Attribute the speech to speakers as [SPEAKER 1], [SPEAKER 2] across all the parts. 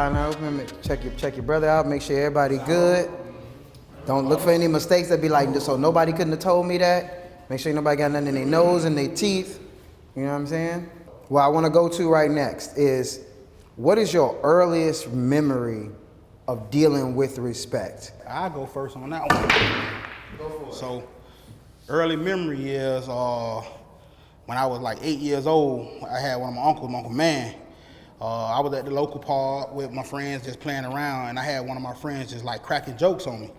[SPEAKER 1] eye open, check your brother out, make sure everybody good. Don't look for any mistakes that be like, so nobody couldn't have told me that. Make sure nobody got nothing in their nose and their teeth. You know what I'm saying? What I want to go to right next is, what is your earliest memory of dealing with respect?
[SPEAKER 2] I'll go first on that one. Go for it. So, early memory is when I was like 8 years old, I had one of my uncles, my Uncle Man. I was at the local park with my friends just playing around, and I had one of my friends just like cracking jokes on me.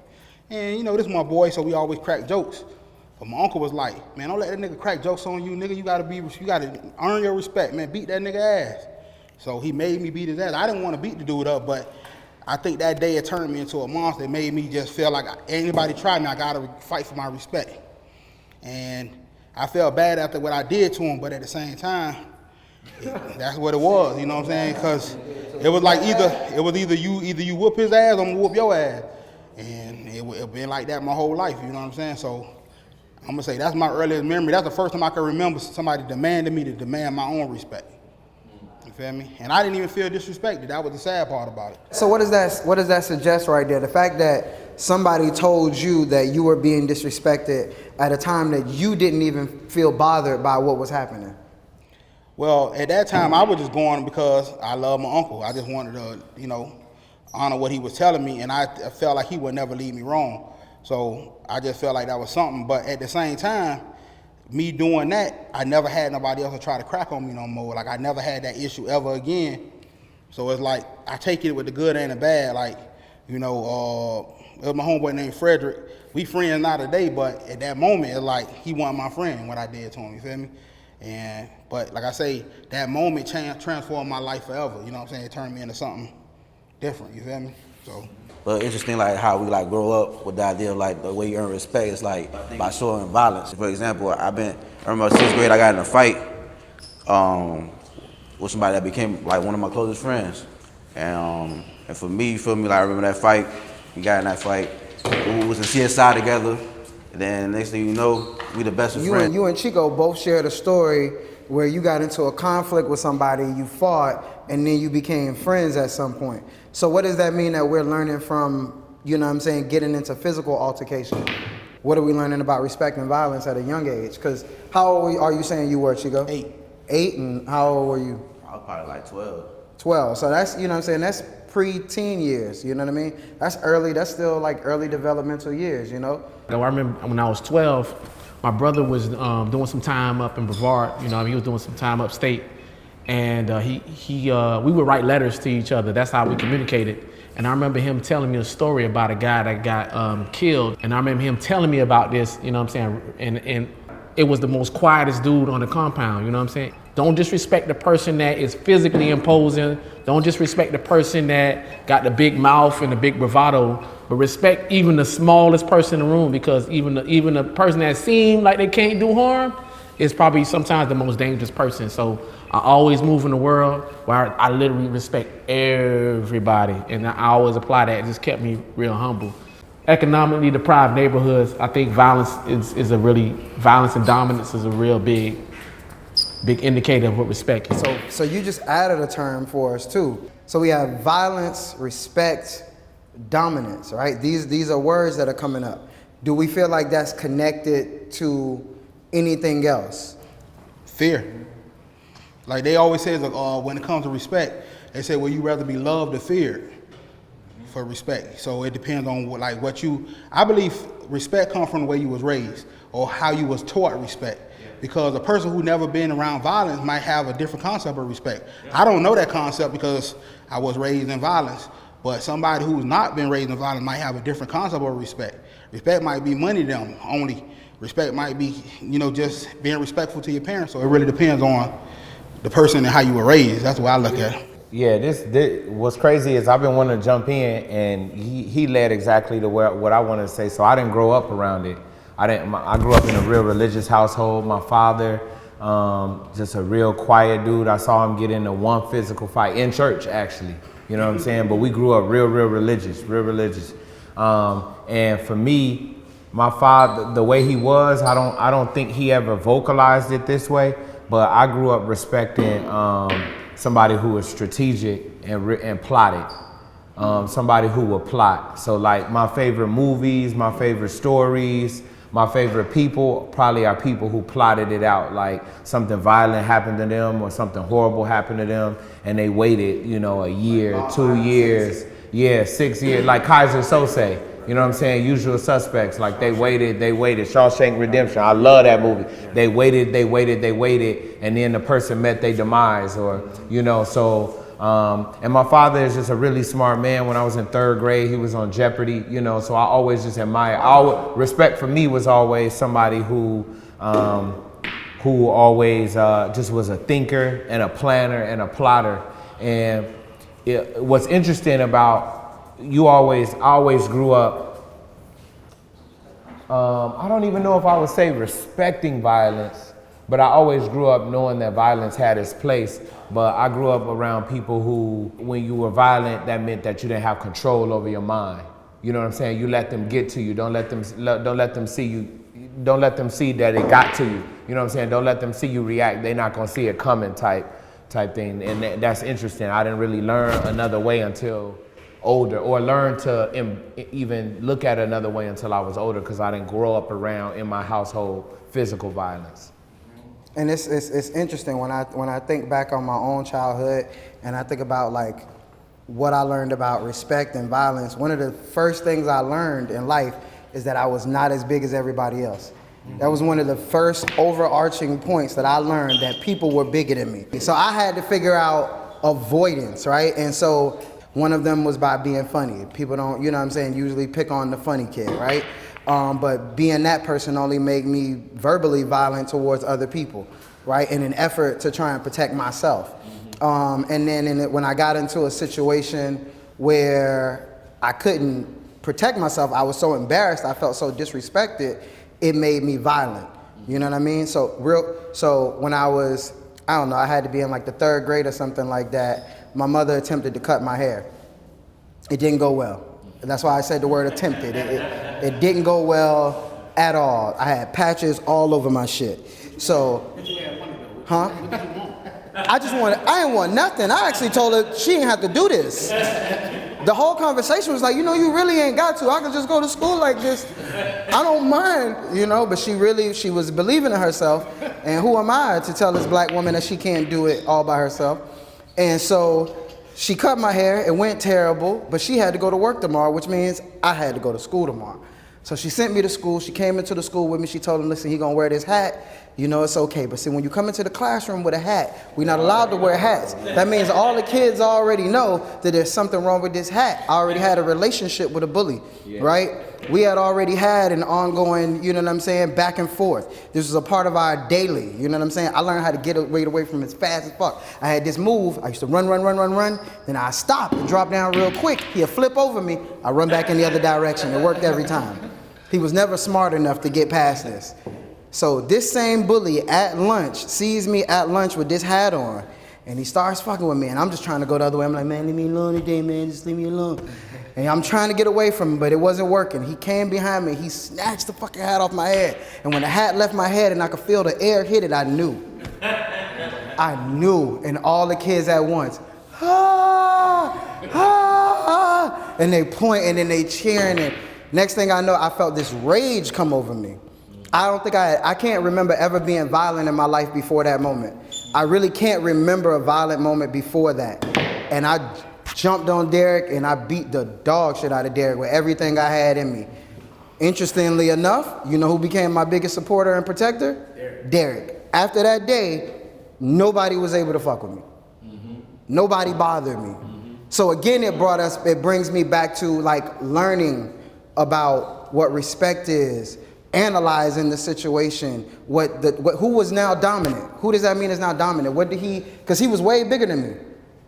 [SPEAKER 2] And you know, this is my boy, so we always crack jokes. But my uncle was like, man, don't let that nigga crack jokes on you, nigga. You gotta earn your respect, man. Beat that nigga ass. So he made me beat his ass. I didn't want to beat the dude up, but I think that day it turned me into a monster. It made me just feel like anybody try me, I gotta fight for my respect. And I felt bad after what I did to him, but at the same time, that's what it was, you know what I'm saying? Because it was like either you whoop his ass or I'm gonna whoop your ass. And it been like that my whole life, you know what I'm saying? So I'm gonna say that's my earliest memory. That's the first time I can remember somebody demanding me to demand my own respect. You feel me? And I didn't even feel disrespected. That was the sad part about it.
[SPEAKER 1] So what does that suggest right there? The fact that somebody told you that you were being disrespected at a time that you didn't even feel bothered by what was happening.
[SPEAKER 2] Well, at that time, I was just going because I love my uncle. I just wanted to, you know, honor what he was telling me, and I felt like he would never lead me wrong. So I just felt like that was something. But at the same time, me doing that, I never had nobody else to try to crack on me no more. Like, I never had that issue ever again. So it's like, I take it with the good and the bad. Like, you know, it was my homeboy named Frederick. We friends now today, but at that moment, it's like he wasn't my friend, what I did to him, you feel me? But like I say, that moment transformed my life forever, you know what I'm saying? It turned me into something different, you feel me? So.
[SPEAKER 3] But interesting, like how we like grow up with the idea of like the way you earn respect is like by showing violence. For example, I remember 6th grade, I got in a fight with somebody that became like one of my closest friends. And for me, you feel me, like I remember that fight, we got in that fight, we was in CSI together, and then next thing you know, we the best of friends.
[SPEAKER 1] You and Chico both shared a story where you got into a conflict with somebody, you fought, and then you became friends at some point. So what does that mean that we're learning from, you know what I'm saying, getting into physical altercation? What are we learning about respect and violence at a young age? Because how old are you saying you were, Chico?
[SPEAKER 2] 8.
[SPEAKER 1] 8, and how old were you?
[SPEAKER 3] I was probably like 12.
[SPEAKER 1] 12, so that's, you know what I'm saying, that's pre-teen years, you know what I mean? That's early, that's still like early developmental years, you know?
[SPEAKER 4] I remember when I was 12, my brother was doing some time up in Brevard, you know, he was doing some time upstate. And we would write letters to each other. That's how we communicated. And I remember him telling me a story about a guy that got killed. And I remember him telling me about this, you know what I'm saying? And it was the most quietest dude on the compound, you know what I'm saying? Don't disrespect the person that is physically imposing. Don't disrespect the person that got the big mouth and the big bravado, but respect even the smallest person in the room, because even the person that seems like they can't do harm is probably sometimes the most dangerous person. So I always move in the world where I literally respect everybody, and I always apply that. It just kept me real humble. Economically deprived neighborhoods, I think violence and dominance is a real big indicator of what respect is.
[SPEAKER 1] So you just added a term for us too. So we have violence, respect, dominance, right? These are words that are coming up. Do we feel like that's connected to anything else?
[SPEAKER 2] Fear. Like they always say, when it comes to respect, they say, well, you rather be loved or feared for respect. So it depends on I believe respect comes from the way you was raised or how you was taught respect. Because a person who never been around violence might have a different concept of respect. I don't know that concept because I was raised in violence, but somebody who's not been raised in violence might have a different concept of respect. Respect might be money to them only. Respect might be, just being respectful to your parents. So it really depends on the person and how you were raised. That's the way I look at it.
[SPEAKER 5] Yeah, this what's crazy is I've been wanting to jump in, and he led exactly to what I wanted to say. So I didn't grow up around it. I grew up in a real religious household. My father, just a real quiet dude. I saw him get into one physical fight in church, actually. You know what I'm saying? But we grew up real religious. And for me, my father, the way he was, I don't think he ever vocalized it this way. But I grew up respecting somebody who is strategic and plotted. Somebody who will plot. So like my favorite movies, my favorite stories, my favorite people probably are people who plotted it out. Like something violent happened to them or something horrible happened to them and they waited, you know, a year, 2 years, 6 years, like Kaiser Sose, you know what I'm saying? Usual Suspects, like they waited. Shawshank Redemption, I love that movie. They waited, and then the person met their demise, or, you know, so, and my father is just a really smart man. When I was in 3rd grade, he was on Jeopardy, you know, so I always just admire, respect for me was always somebody who always just was a thinker and a planner and a plotter. And what's interesting about I always grew up, I don't even know if I would say respecting violence, but I always grew up knowing that violence had its place. But I grew up around people who, when you were violent, that meant that you didn't have control over your mind. You know what I'm saying? You let them get to you. Don't let them see you. Don't let them see that it got to you. You know what I'm saying? Don't let them see you react. They're not gonna see it coming type thing. And that's interesting. I didn't really learn another way until older, or learn to even look at another way until I was older, because I didn't grow up around in my household physical violence.
[SPEAKER 1] And it's interesting when I think back on my own childhood and I think about like what I learned about respect and violence. One of the first things I learned in life is that I was not as big as everybody else. That was one of the first overarching points that I learned, that people were bigger than me. So I had to figure out avoidance, right? And so one of them was by being funny. People don't, you know what I'm saying, usually pick on the funny kid, right? But being that person only made me verbally violent towards other people, right? In an effort to try and protect myself. And then when I got into a situation where I couldn't protect myself, I was so embarrassed, I felt so disrespected, it made me violent. You know what I mean? So when I was, I don't know, I had to be in like the 3rd grade or something like that, my mother attempted to cut my hair. It didn't go well. And that's why I said the word attempted. It didn't go well at all. I had patches all over my shit. So, huh? I didn't want nothing. I actually told her she didn't have to do this. The whole conversation was like, you know, you really ain't got to. I could just go to school like this. I don't mind, you know, but she was believing in herself. And who am I to tell this black woman that she can't do it all by herself? And so she cut my hair. It went terrible, but she had to go to work tomorrow, which means I had to go to school tomorrow. So she sent me to school. She came into the school with me. She told him, listen, he gonna wear this hat. You know, it's okay. But see, when you come into the classroom with a hat, we're not allowed to wear hats. That means all the kids already know that there's something wrong with this hat. I already had a relationship with a bully, right? We had already had an ongoing, you know what I'm saying, back and forth. This was a part of our daily, you know what I'm saying? I learned how to get away from as fast as fuck. I had this move. I used to run. Then I stop and drop down real quick. He'd flip over me. I run back in the other direction. It worked every time. He was never smart enough to get past this. So this same bully at lunch sees me at lunch with this hat on, and he starts fucking with me, and I'm just trying to go the other way. I'm like, man, leave me alone today, man, just leave me alone. And I'm trying to get away from him, but it wasn't working. He came behind me, he snatched the fucking hat off my head, and when the hat left my head and I could feel the air hit it, I knew. And all the kids at once, and they point, and then they cheering, and next thing I know, I felt this rage come over me. I can't remember ever being violent in my life before that moment. I really can't remember a violent moment before that. And I jumped on Derek and I beat the dog shit out of Derek with everything I had in me. Interestingly enough, you know who became my biggest supporter and protector? Derek. After that day, nobody was able to fuck with me. Nobody bothered me. So again, it brings me back to like learning about what respect is, analyzing the situation, who was now dominant. Who does that mean is now dominant? Because he was way bigger than me.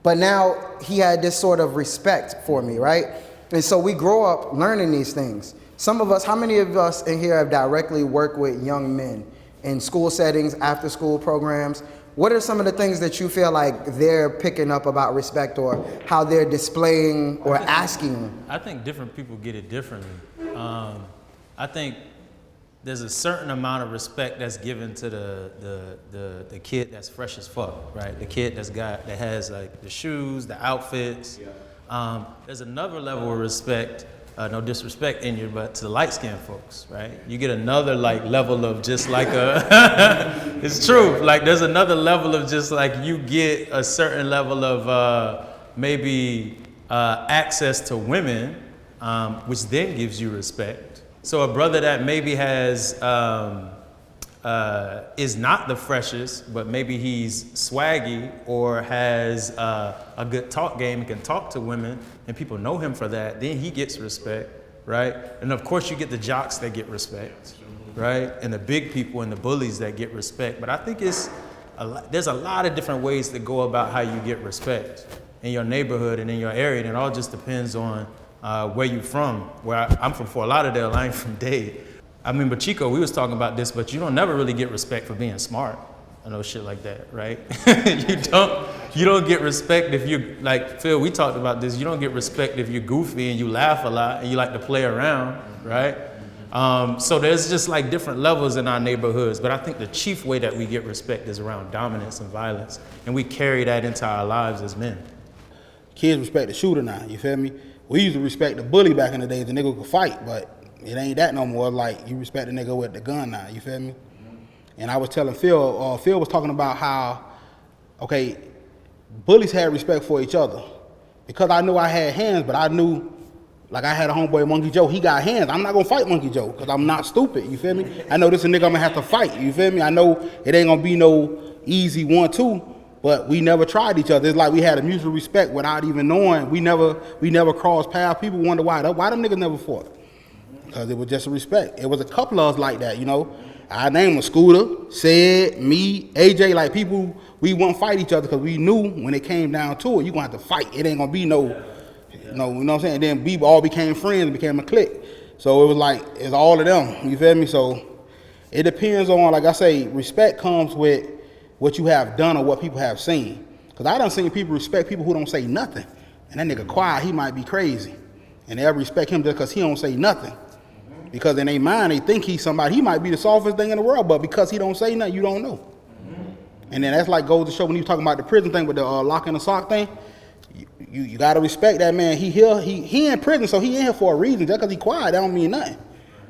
[SPEAKER 1] But now he had this sort of respect for me, right? And so we grow up learning these things. Some of us, how many of us in here have directly worked with young men in school settings, after school programs? What are some of the things that you feel like they're picking up about respect, or how they're displaying or asking?
[SPEAKER 6] I think different people get it differently. I think there's a certain amount of respect that's given to the kid that's fresh as fuck, right? The kid that has like the shoes, the outfits. There's another level of respect, no disrespect in you, but to the light-skinned folks, right? You get another like level of just like it's true. Like there's another level of just like you get a certain level of maybe access to women, which then gives you respect. So a brother that maybe has is not the freshest, but maybe he's swaggy or has a good talk game and can talk to women, and people know him for that, then he gets respect, right? And of course you get the jocks that get respect, right? And the big people and the bullies that get respect. But I think there's a lot of different ways to go about how you get respect in your neighborhood and in your area, and it all just depends on where you from. Where I'm from Fort Lauderdale, I ain't from Dade. I mean, but Chico, we was talking about this, but you don't never really get respect for being smart. I know shit like that, right? you don't get respect if you, like Phil, we talked about this, you don't get respect if you're goofy and you laugh a lot and you like to play around, right? So there's just like different levels in our neighborhoods, but I think the chief way that we get respect is around dominance and violence, and we carry that into our lives as men.
[SPEAKER 2] Kids respect the shooter now, you feel me? We used to respect the bully back in the days, the nigga could fight, but it ain't that no more. Like, you respect the nigga with the gun now, you feel me? And I was telling Phil, Phil was talking about how, okay, bullies had respect for each other. Because I knew I had hands, but I knew, like I had a homeboy, Monkey Joe, he got hands. I'm not gonna fight Monkey Joe, because I'm not stupid, you feel me? I know this a nigga I'm gonna have to fight, you feel me? I know it ain't gonna be no easy 1-2, but we never tried each other. It's like we had a mutual respect without even knowing. We never crossed paths. People wonder why them niggas never fought. Because it was just a respect. It was a couple of us like that, you know. Our name was Scooter, Sid, me, AJ, like people, we wouldn't fight each other because we knew when it came down to it, you're going to have to fight. It ain't going to be no, you know what I'm saying? And then we all became friends, became a clique. So it was like, it's all of them, you feel me? So it depends on, like I say, respect comes with what you have done or what people have seen. Because I done seen people respect people who don't say nothing. And that nigga quiet, he might be crazy. And they'll respect him just because he don't say nothing. Because in their mind, they think he's somebody. He might be the softest thing in the world, but because he don't say nothing, you don't know. And then that's like goes to show when you talking about the prison thing with the lock and the sock thing, you got to respect that man. He in prison, so he in here for a reason. Just because he quiet, that don't mean nothing.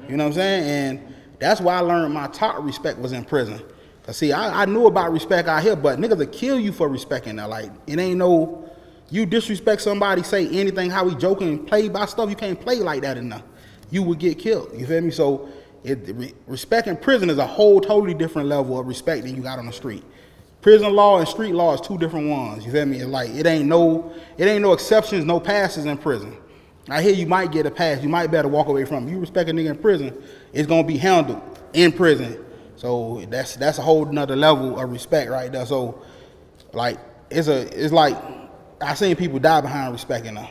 [SPEAKER 2] You know what I'm saying? And that's why I learned my top respect was in prison. Cause see, I knew about respect out here, but niggas will kill you for respecting that. Like, it ain't no, you disrespect somebody, say anything, how he joking and play by stuff, you can't play like that enough. You would get killed, you feel me? So respect in prison is a whole totally different level of respect than you got on the street. Prison law and street law is two different ones, you feel me? It's like, it ain't no exceptions, no passes in prison. I hear you might get a pass, you might better walk away from it. You respect a nigga in prison, it's gonna be handled in prison. So that's a whole nother level of respect right there. So like, it's like, I seen people die behind respecting them.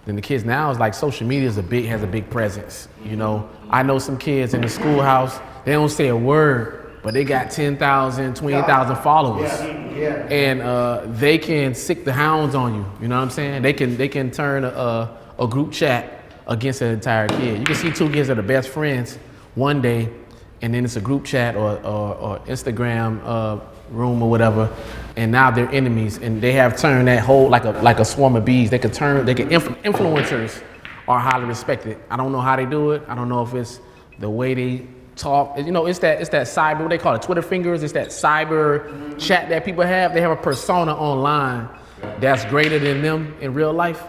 [SPEAKER 4] Then the kids now is like social media has a big presence. You know, I know some kids in the schoolhouse, they don't say a word, but they got 10,000, 20,000 followers. Yeah. And they can sick the hounds on you. You know what I'm saying? They can turn a group chat against an entire kid. You can see two kids that are best friends one day, and then it's a group chat or Instagram room or whatever, and now they're enemies, and they have turned that whole like a swarm of bees. Influencers are highly respected. I don't know how they do it. I don't know if it's the way they talk. You know, it's that cyber, what they call it, Twitter fingers. It's that cyber chat that people have. They have a persona online that's greater than them in real life.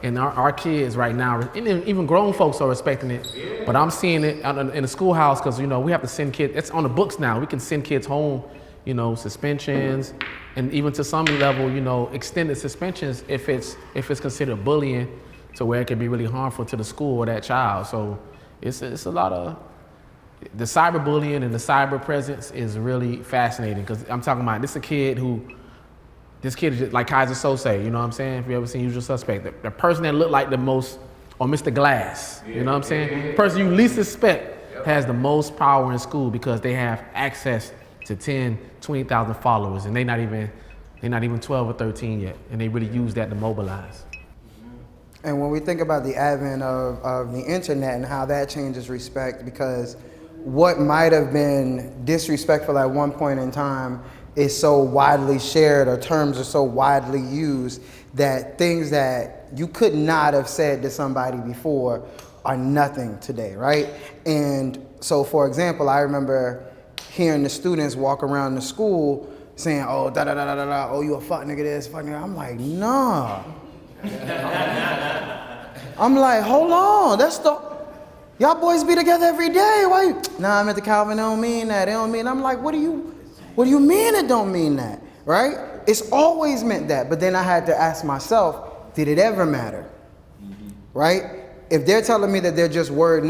[SPEAKER 4] And our kids right now, and even grown folks are respecting it. But I'm seeing it in the schoolhouse because, you know, we have to send kids, it's on the books now. We can send kids home, you know, suspensions, and even to some level, you know, extended suspensions if it's considered bullying, to where it can be really harmful to the school or that child. So it's a lot of, the cyberbullying and the cyber presence is really fascinating, because I'm talking about this kid is just like Kaiser Sose, you know what I'm saying? If you ever seen Usual Suspect, the person that looked like the most, or Mr. Glass, you know what I'm saying? The person you least suspect has the most power in school because they have access to 10, 20,000 followers, and they're not even 12 or 13 yet, and they really use that to mobilize.
[SPEAKER 1] And when we think about the advent of the internet and how that changes respect, because what might have been disrespectful at one point in time is so widely shared, or terms are so widely used, that things that you could not have said to somebody before are nothing today, right? And so, for example, I remember hearing the students walk around the school saying, oh, da-da-da-da-da, oh, you a fuck nigga this, fuck nigga. I'm like, nah. I'm like, hold on, that's the, y'all boys be together every day. Why you? Nah, I'm at the Calvin, they don't mean that, they don't mean, I'm like, what do you mean it don't mean that, right? It's always meant that, but then I had to ask myself, did it ever matter, right? If they're telling me that they're just words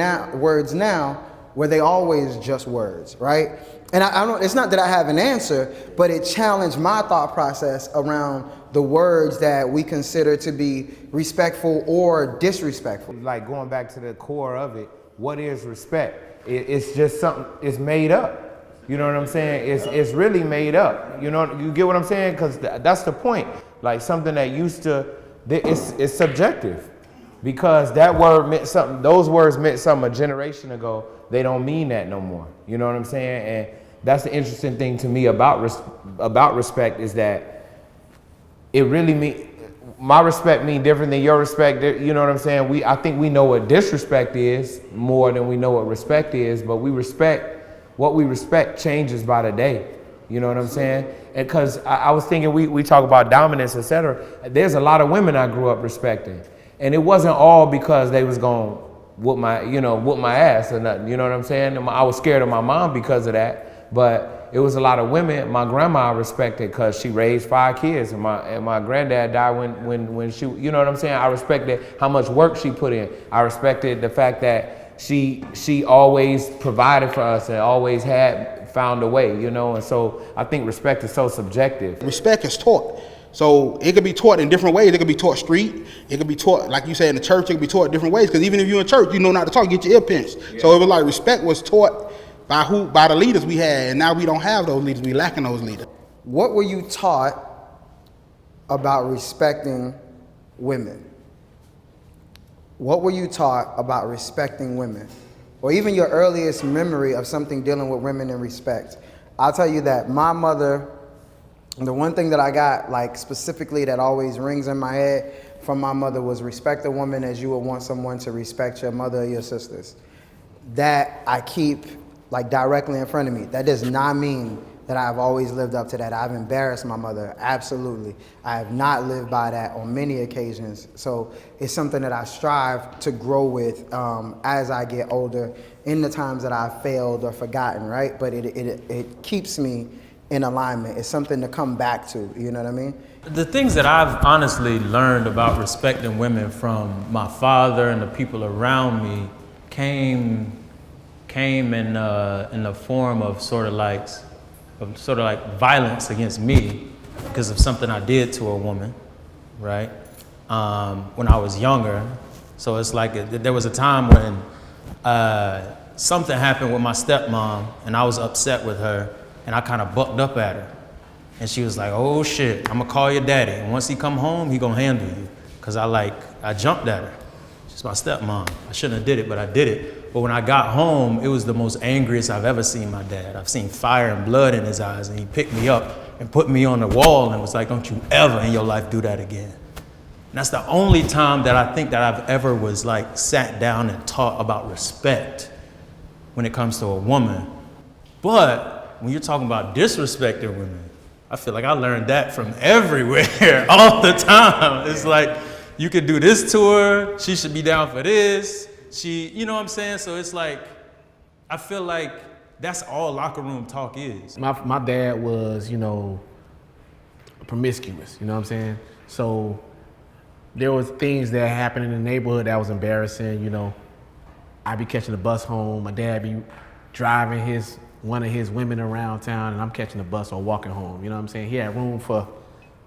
[SPEAKER 1] now, were they always just words, right? And I don't, it's not that I have an answer, but it challenged my thought process around the words that we consider to be respectful or disrespectful.
[SPEAKER 5] Like going back to the core of it, what is respect? It's just something, it's made up. You know what I'm saying? It's really made up. You know, you get what I'm saying? Because that's the point. Like something that used to, it's subjective. Because that word meant something, those words meant something a generation ago, they don't mean that no more. You know what I'm saying? And that's the interesting thing to me about respect, is that it really mean, my respect mean different than your respect. You know what I'm saying? I think we know what disrespect is more than we know what respect is, but what we respect changes by the day. You know what I'm saying? And because I was thinking, we talk about dominance, etc. There's a lot of women I grew up respecting. And it wasn't all because they was going to whoop my ass or nothing. You know what I'm saying? I was scared of my mom because of that. But it was a lot of women. My grandma I respected because she raised 5 kids, and my granddad died when she, you know what I'm saying? I respected how much work she put in. I respected the fact that she always provided for us and always found a way, you know? And so I think respect is so subjective.
[SPEAKER 2] Respect is taught. So it could be taught in different ways. It could be taught street. It could be taught, like you said, in the church. It could be taught different ways. Because even if you're in church, you know not to talk, get your ear pinched. Yeah. So it was like respect was taught by the leaders we had, and now we don't have those leaders. We lacking those leaders.
[SPEAKER 1] What were you taught about respecting women? What were you taught about respecting women? Or even your earliest memory of something dealing with women and respect. I'll tell you that my mother, the one thing that I got, like specifically that always rings in my head from my mother, was respect a woman as you would want someone to respect your mother or your sisters. That I keep like directly in front of me. That does not mean that I've always lived up to that. I've embarrassed my mother, absolutely. I have not lived by that on many occasions. So it's something that I strive to grow with as I get older, in the times that I've failed or forgotten, right? But it keeps me in alignment. It's something to come back to, you know what I mean?
[SPEAKER 6] The things that I've honestly learned about respecting women from my father and the people around me came in the form of sort of like violence against me because of something I did to a woman, right? When I was younger. So it's like there was a time when something happened with my stepmom and I was upset with her, and I kind of bucked up at her. And she was like, oh shit, I'm gonna call your daddy. And once he come home, he gonna handle you. Cause I jumped at her. She's my stepmom. I shouldn't have did it, but I did it. But when I got home, it was the most angriest I've ever seen my dad. I've seen fire and blood in his eyes, and he picked me up and put me on the wall and was like, don't you ever in your life do that again. And that's the only time that I think that I've ever was like sat down and taught about respect when it comes to a woman. But when you're talking about disrespecting women, I feel like I learned that from everywhere all the time. It's like, you could do this to her, she should be down for this. You know what I'm saying? So it's like, I feel like that's all locker room talk is.
[SPEAKER 4] My dad was, promiscuous, you know what I'm saying? So there was things that happened in the neighborhood that was embarrassing, I'd be catching the bus home, my dad be driving one of his women around town, and I'm catching the bus or walking home, you know what I'm saying? He had room for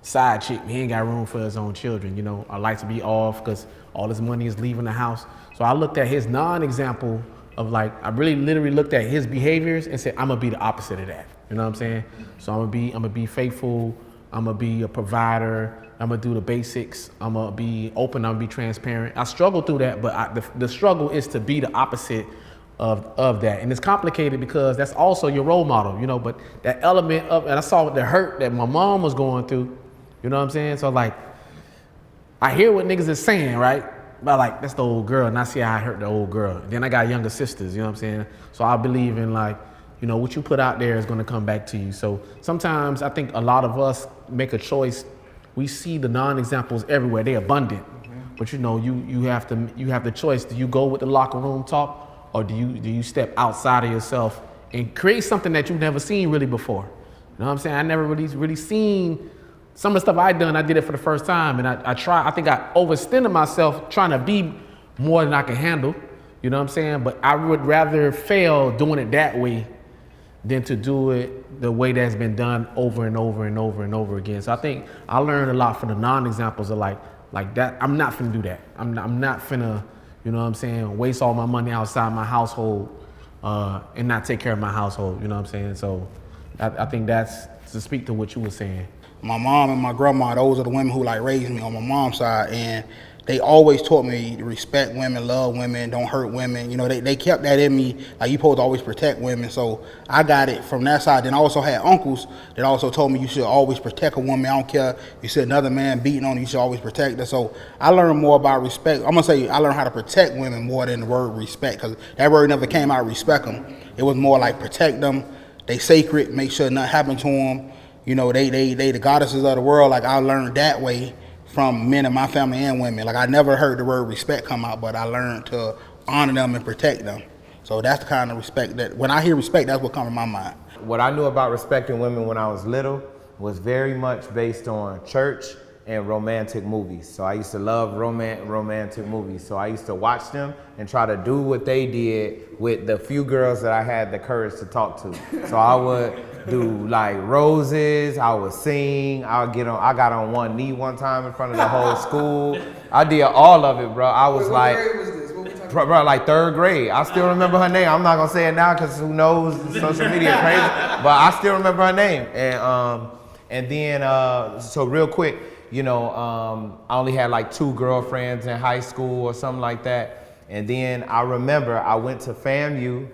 [SPEAKER 4] side chick, he ain't got room for his own children, Our lights would be off because all his money is leaving the house. So I looked at his non-example of I really literally looked at his behaviors and said, I'm gonna be the opposite of that. You know what I'm saying? So I'm gonna be faithful, I'm gonna be a provider, I'm gonna do the basics, I'm gonna be open, I'm gonna be transparent. I struggled through that, but the struggle is to be the opposite of that. And it's complicated because that's also your role model, you know, but that element of, and I saw the hurt that my mom was going through, you know what I'm saying? So like, I hear what niggas is saying, right? But like, that's the old girl, and I see how I hurt the old girl. Then I got younger sisters, you know what I'm saying? So I believe in like, you know, what you put out there is gonna come back to you. So sometimes I think a lot of us make a choice. We see the non-examples everywhere, they're abundant. But you know, you have the choice. Do you go with the locker room talk, or do you step outside of yourself and create something that you've never seen really before? You know what I'm saying? I never really seen some of the stuff I did it for the first time, and I think I overextended myself trying to be more than I can handle, you know what I'm saying? But I would rather fail doing it that way than to do it the way that's been done over and over and over and over again. So I think I learned a lot from the non-examples of like that. I'm not finna do that. I'm not finna, you know what I'm saying, waste all my money outside my household and not take care of my household, you know what I'm saying? So I think that's to speak to what you were saying.
[SPEAKER 2] My mom and my grandma, those are the women who like raised me on my mom's side, and they always taught me to respect women, love women, don't hurt women. You know, they kept that in me, like you supposed to always protect women. So I got it from that side. Then I also had uncles that also told me you should always protect a woman. I don't care if you see another man beating on you, you should always protect her. So I learned more about respect. I'm gonna say I learned how to protect women more than the word respect, because that word never came out, respect them. It was more like protect them, they sacred, make sure nothing happened to them. You know, they the goddesses of the world. Like I learned that way from men in my family and women. Like I never heard the word respect come out, but I learned to honor them and protect them. So that's the kind of respect that, when I hear respect, that's what comes to my mind.
[SPEAKER 5] What I knew about respecting women when I was little was very much based on church and romantic movies. So I used to love romantic movies. So I used to watch them and try to do what they did with the few girls that I had the courage to talk to. So I would do like roses, I would sing, I got on one knee one time in front of the whole school. I did all of it, bro. I was like,
[SPEAKER 1] what grade was this? What we talking
[SPEAKER 5] bro, like 3rd grade. I still remember her name. I'm not gonna say it now because who knows, social media is crazy. But I still remember her name. And then, so real quick, you know, I only had like 2 girlfriends in high school or something like that. And then I remember I went to FAMU,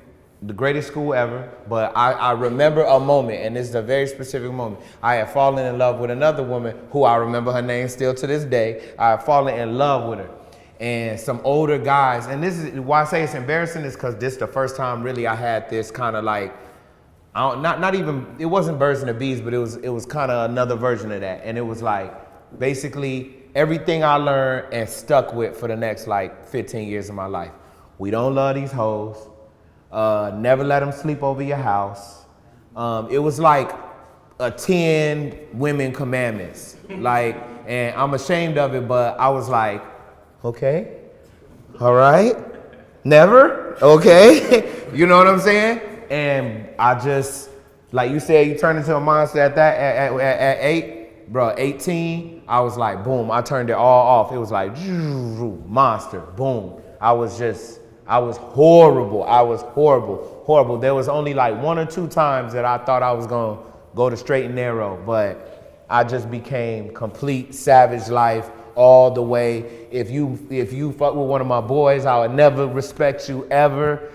[SPEAKER 5] the greatest school ever, but I remember a moment, and this is a very specific moment. I had fallen in love with another woman who I remember her name still to this day. I had fallen in love with her. And some older guys, and this is why I say it's embarrassing, is because this is the first time really I had this kind of like, not even, it wasn't birds and the bees, but it was kind of another version of that. And it was like, basically everything I learned and stuck with for the next like 15 years of my life. We don't love these hoes. Never let them sleep over your house. It was like a 10 women commandments. Like, and I'm ashamed of it, but I was like, okay, all right, never, okay. You know what I'm saying? And I just, like you said, you turned into a monster at that, at 8, bro, 18, I was like, boom, I turned it all off. It was like, monster, boom. I was horrible. I was horrible. There was only like 1 or 2 times that I thought I was gonna go to straight and narrow, but I just became complete savage life all the way. If you fuck with one of my boys, I would never respect you ever,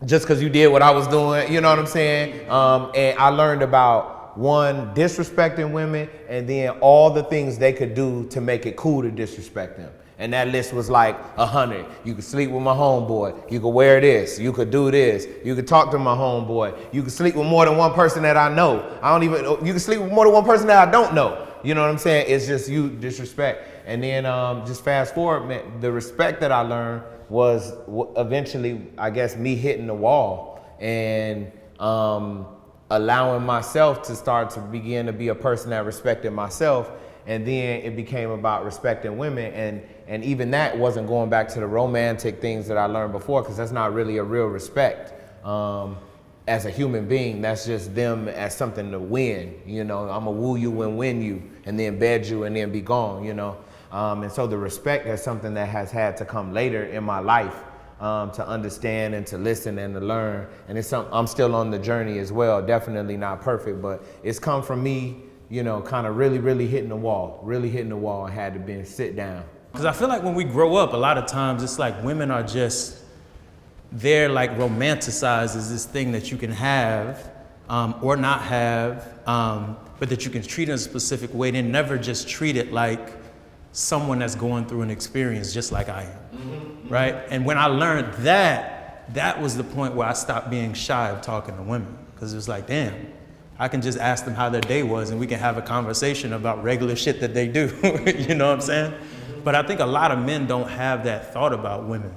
[SPEAKER 5] just because you did what I was doing, you know what I'm saying? And I learned about, 1, disrespecting women, and then all the things they could do to make it cool to disrespect them. And that list was like 100. You could sleep with my homeboy. You could wear this. You could do this. You could talk to my homeboy. You could sleep with more than one person that I know. You could sleep with more than one person that I don't know. You know what I'm saying? It's just you disrespect. And then just fast forward, man, the respect that I learned was eventually, I guess, me hitting the wall and allowing myself to start to begin to be a person that respected myself. And then it became about respecting women, and even that wasn't going back to the romantic things that I learned before, because that's not really a real respect as a human being. That's just them as something to win. You know, I'm gonna woo you and win you, and then bed you and then be gone. You know, and so the respect is something that has had to come later in my life to understand and to listen and to learn. And it's something I'm still on the journey as well. Definitely not perfect, but it's come from me, you know, kind of really hitting the wall, and had to sit down.
[SPEAKER 6] Because I feel like when we grow up, a lot of times it's like women are just they're like romanticized as this thing that you can have or not have, but that you can treat in a specific way. They never just treat it like someone that's going through an experience just like I am, right? And when I learned that, that was the point where I stopped being shy of talking to women, because it was like, damn, I can just ask them how their day was and we can have a conversation about regular shit that they do, you know what I'm saying? But I think a lot of men don't have that thought about women,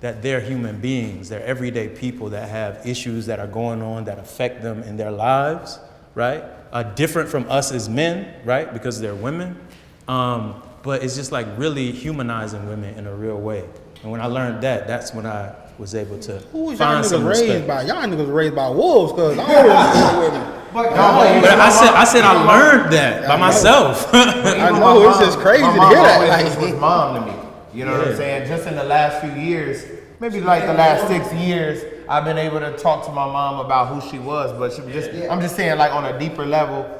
[SPEAKER 6] that they're human beings, they're everyday people that have issues that are going on that affect them in their lives, right? Different from us as men, right? Because they're women. But it's just like really humanizing women in a real way. And when I learned that, that's when I was able to
[SPEAKER 2] Who was
[SPEAKER 6] find
[SPEAKER 2] y'all
[SPEAKER 6] some
[SPEAKER 2] niggas
[SPEAKER 6] respect.
[SPEAKER 2] raised by? Y'all niggas raised by wolves, cause I don't really women.
[SPEAKER 6] But I said I learned that by myself.
[SPEAKER 2] I know, it's just crazy to hear that.
[SPEAKER 5] This was mom to me. You know what I'm saying? Just in the last few years, maybe like the last 6 years, I've been able to talk to my mom about who she was. But she was just, I'm just saying, like on a deeper level.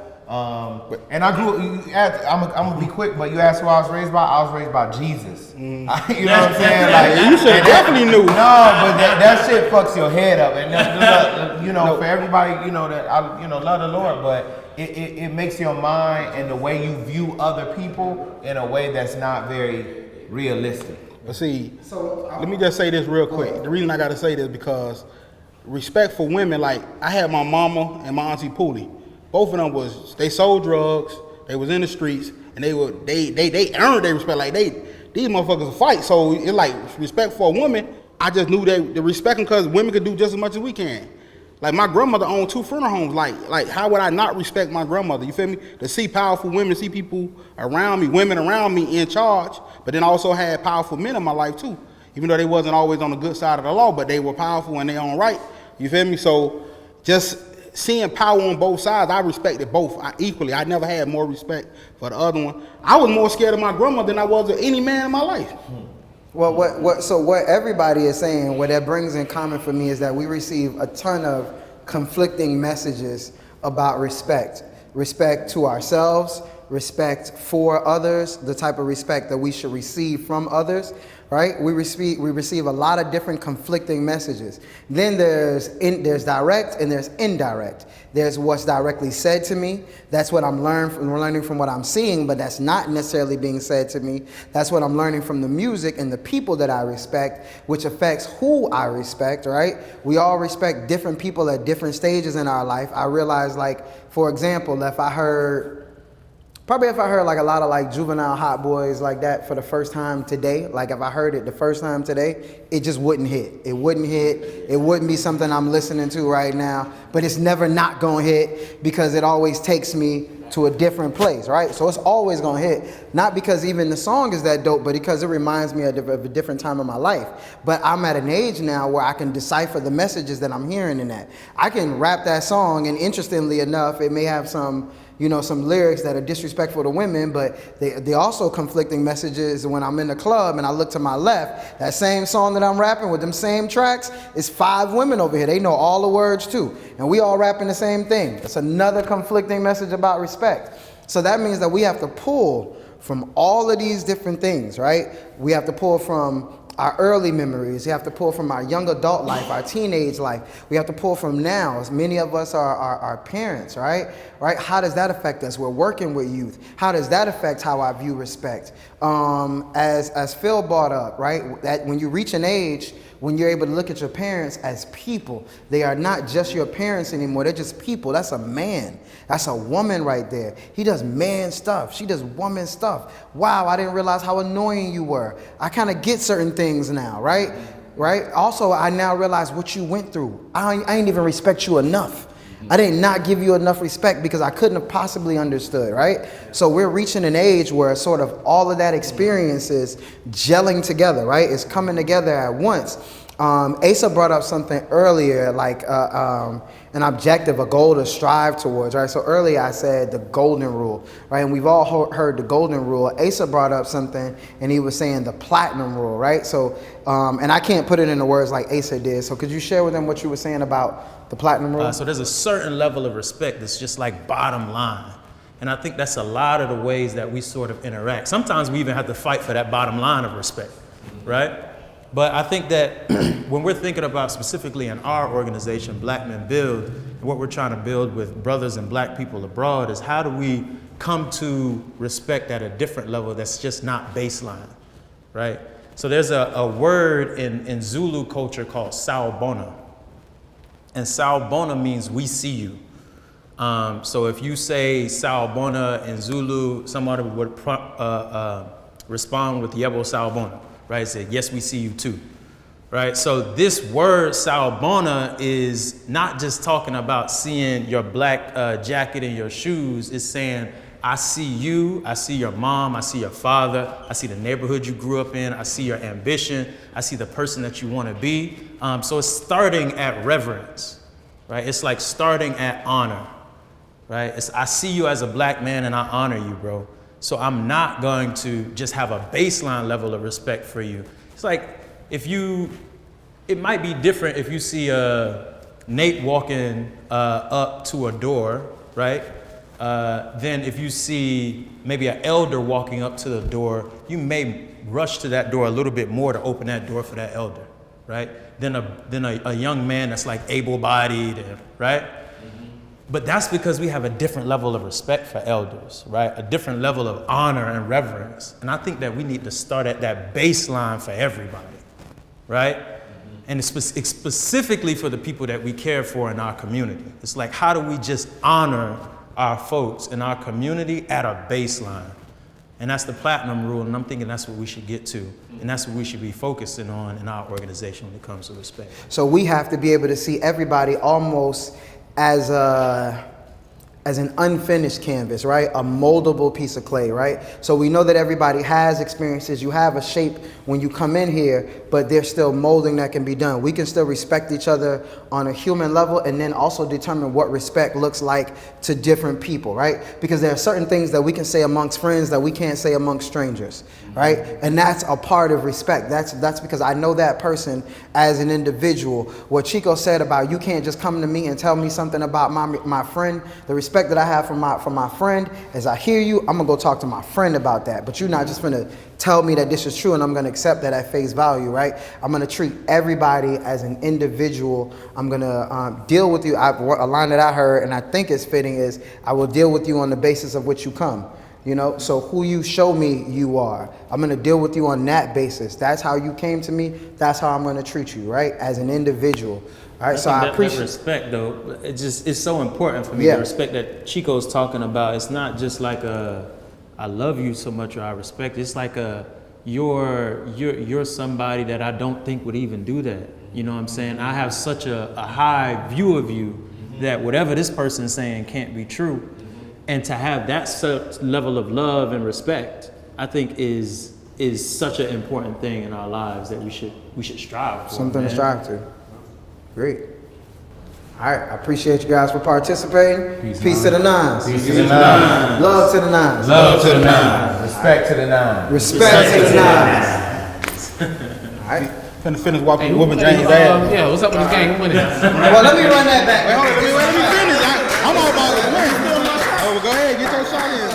[SPEAKER 5] And I grew. I'm gonna be quick, but you asked who I was raised by. I was raised by Jesus. You know what I'm saying? Like
[SPEAKER 2] You should definitely knew.
[SPEAKER 5] No, but that shit fucks your head up, and you know, for everybody, you know that I, you know, love the Lord, but it makes your mind and the way you view other people in a way that's not very realistic.
[SPEAKER 2] But see, let me just say this real quick. The reason I gotta say this because respect for women. Like I had my mama and my auntie Poolie. Both of them they sold drugs, they was in the streets, and they earned their respect. Like these motherfuckers will fight. So it's like respect for a woman. I just knew they respect them because women could do just as much as we can. Like my grandmother owned 2 funeral homes. Like how would I not respect my grandmother? You feel me? To see powerful women, to see people around me, women around me in charge, but then I also had powerful men in my life too. Even though they wasn't always on the good side of the law, but they were powerful in their own right. You feel me? So just seeing power on both sides, I respected both equally. I never had more respect for the other one. I was more scared of my grandma than I was of any man in my life.
[SPEAKER 1] Well, what everybody is saying, what that brings in common for me is that we receive a ton of conflicting messages about respect. Respect to ourselves, respect for others, the type of respect that we should receive from others, right? We receive a lot of different conflicting messages. Then there's direct and there's indirect. There's what's directly said to me. That's what I'm learning from what I'm seeing, but that's not necessarily being said to me. That's what I'm learning from the music and the people that I respect, which affects who I respect, right? We all respect different people at different stages in our life. I realize, like, for example, if I heard like a lot of like juvenile hot boys like that for the first time today, like if I heard it the first time today, it just wouldn't hit. It wouldn't hit. It wouldn't be something I'm listening to right now, but it's never not gonna hit because it always takes me to a different place, right? So it's always gonna hit, not because even the song is that dope, but because it reminds me of a different time of my life. But I'm at an age now where I can decipher the messages that I'm hearing in that. I can rap that song, and interestingly enough, it may have some lyrics that are disrespectful to women, but they also conflicting messages. When I'm in the club and I look to my left, that same song that I'm rapping with them same tracks is 5 women over here. They know all the words too. And we all rapping the same thing. It's another conflicting message about respect. So that means that we have to pull from all of these different things, right? We have to pull from our early memories. We have to pull from our young adult life, our teenage life. We have to pull from now. As many of us are parents, right? How does that affect us? We're working with youth. How does that affect how I view respect? As Phil brought up, right? That when you reach an age when you're able to look at your parents as people, they are not just your parents anymore. They're just people. That's a man. That's a woman right there. He does man stuff. She does woman stuff. Wow, I didn't realize how annoying you were. I kind of get certain things now, right? Also, I now realize what you went through. I ain't even respect you enough. I did not give you enough respect because I couldn't have possibly understood, right? So we're reaching an age where sort of all of that experience is gelling together, right? It's coming together at once. Asa brought up something earlier, like an objective, a goal to strive towards, right? So earlier I said the golden rule, right? And we've all heard the golden rule. Asa brought up something, and he was saying the platinum rule, right? So, and I can't put it into words like Asa did. So could you share with them what you were saying about the platinum rule?
[SPEAKER 6] So there's a certain level of respect that's just like bottom line. And I think that's a lot of the ways that we sort of interact. Sometimes we even have to fight for that bottom line of respect, right? But I think that when we're thinking about specifically in our organization, Black Men Build, and what we're trying to build with brothers and black people abroad is how do we come to respect at a different level that's just not baseline, right? So there's a word in Zulu culture called sawubona. And sawubona means we see you. So if you say sawubona in Zulu, somebody would respond with yebo sawubona, right? Say, yes, we see you too, right? So this word sawubona is not just talking about seeing your black jacket and your shoes. It's saying, I see you, I see your mom, I see your father, I see the neighborhood you grew up in, I see your ambition, I see the person that you want to be. So it's starting at reverence, right? It's like starting at honor, right? I see you as a black man and I honor you, bro. So I'm not going to just have a baseline level of respect for you. It's like it might be different if you see Nate walking up to a door, right? Then if you see maybe an elder walking up to the door, you may rush to that door a little bit more to open that door for that elder, right? Than a young man that's like able-bodied, right? But that's because we have a different level of respect for elders, right? A different level of honor and reverence. And I think that we need to start at that baseline for everybody, right? And it's specifically for the people that we care for in our community. It's like, how do we just honor our folks in our community at a baseline? And that's the platinum rule, and I'm thinking that's what we should get to. And that's what we should be focusing on in our organization when it comes to respect.
[SPEAKER 1] So we have to be able to see everybody almost as an unfinished canvas, right? A moldable piece of clay, right? So we know that everybody has experiences. You have a shape when you come in here, but there's still molding that can be done. We can still respect each other on a human level and then also determine what respect looks like to different people, right? Because there are certain things that we can say amongst friends that we can't say amongst strangers, right? And that's a part of respect. That's because I know that person as an individual. What Chico said about you can't just come to me and tell me something about my friend, the respect that I have for my friend, as I hear you, I'm gonna go talk to my friend about that. But you're not just gonna tell me that this is true and I'm gonna accept that at face value, right? I'm gonna treat everybody as an individual. I'm gonna deal with you. A line that I heard and I think is fitting is, I will deal with you on the basis of which you come. You know, so who you show me you are, I'm going to deal with you on that basis. That's how you came to me. That's how I'm going to treat you, right? As an individual. All right. So I appreciate
[SPEAKER 6] that respect, though. It's so important for me. The respect that Chico's talking about. It's not just like I love you so much or I respect. It's like you're somebody that I don't think would even do that. You know what I'm saying? I have such a high view of you that whatever this person's saying can't be true. And to have that level of love and respect, I think is such an important thing in our lives that we should strive for.
[SPEAKER 1] Something to strive to. Great. All right, I appreciate you guys for participating. Peace to the nines.
[SPEAKER 5] Peace to the nines.
[SPEAKER 1] Love to the nines.
[SPEAKER 5] Love to the nines. Respect to the nines.
[SPEAKER 1] Respect to the nines. All right.
[SPEAKER 2] Finna finish walking with Woman James ass.
[SPEAKER 4] Yeah, what's up with this gang winning?
[SPEAKER 1] Well, let me run that back.
[SPEAKER 2] Wait, hold on, let me finish. I'm all about it. Go ahead, get your shot in.